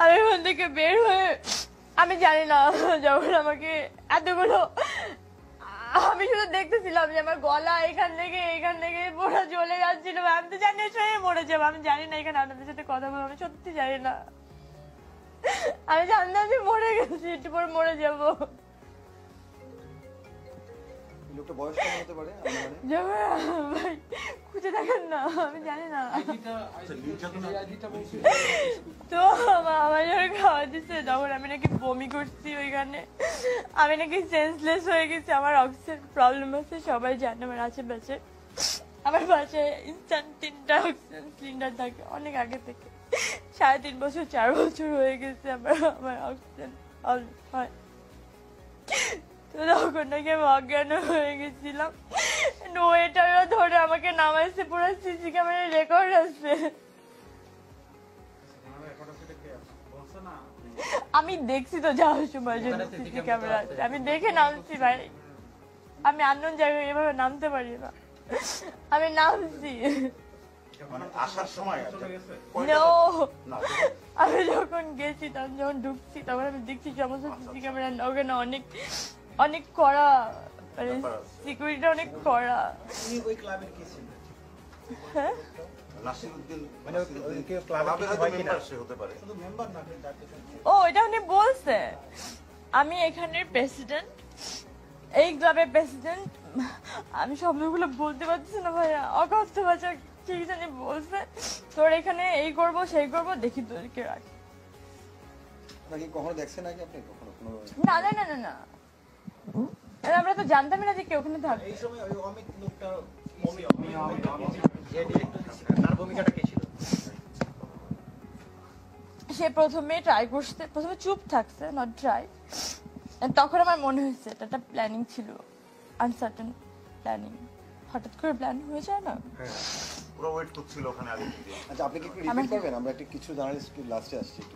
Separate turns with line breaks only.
আমি ওখান থেকে বের হয়ে আমি জানি না যখন আমাকে এতগুলো আমি শুধু দেখতেছিলাম যে আমার গলা এখান থেকে পুরো জ্বলে যাচ্ছিল। আমি তো জানি মরে যাবো, আমি জানি না এখানে আপনাদের সাথে কথা বলবো, আমি সত্যি জানি না। আমি জানতাম যে মরে গেছি, একটু পর মরে যাবো। ভাই খুঁজে দেখেন না, আমি জানি না। তো আমার যখন খাওয়া দিচ্ছে তখন আমি নাকি বমি করছি ওইখানে, আমি নাকি সেন্সলেস হয়ে গেছি। আমার অক্সিজেন প্রবলেম আছে, সবাই জানে আমার আশেপাশে। আমার বাসায় ইনস্ট্যান্ট 3টা অক্সিজেন সিলিন্ডার থাকে অনেক আগে থেকে, 3.5 বছর 4 বছর হয়ে গেছে আমার অক্সিজেন হয়। তো তখন নাকি আমি অজ্ঞান হয়ে গেছিলাম। ওয়েটাররা ধরে আমাকে নামাইছে, পুরো সিসি ক্যামেরার রেকর্ড আছে। আমি দেখছি তো যাওয়ার সময় জন্য সিসি ক্যামেরা আছে, আমি দেখে নামছি ভাই। আমি আননোন জায়গায় এভাবে নামতে পারি না, আমি নামছি। আমি যখন গেছি তখন যখন ঢুকছি তখন আমি দেখছি সমস্ত সিসি ক্যামেরা ওখানে অনেক অনেক কড়া, মানে সিকিউরিটি অনেক কড়া। হ্যাঁ ও এটা উনি বলছে আমি এখানের প্রেসিডেন্ট, এই ক্লাবের প্রেসিডেন্ট। আমি শব্দগুলো বলতে পারছি না ভাইয়া, অকথ্য ভাষা ঠিক জানি বলছে। তোর এখানে এই করবো সেই করবো, দেখি তোদেরকে রাখি। না না না না না, আমরা তো জানতামই না যে কেউ ওখানে থাকবে। সে প্রথমে ট্রাই করছে, প্রথমে চুপ থাকছে, নট ট্রাই। তখন আমার মনে হয়েছে এটা একটা প্ল্যানিং ছিল, আনসার্টেন প্ল্যানিং। হঠাৎ করে প্ল্যান হয়ে যায় না।
পুরো ওয়েট করছিল ওখানে আগে থেকে।
আচ্ছা আপনি কি একটু রিপিট করবেন? আমরা একটু কিছু জার্নালিস্ট লাস্টে আসছি একটু।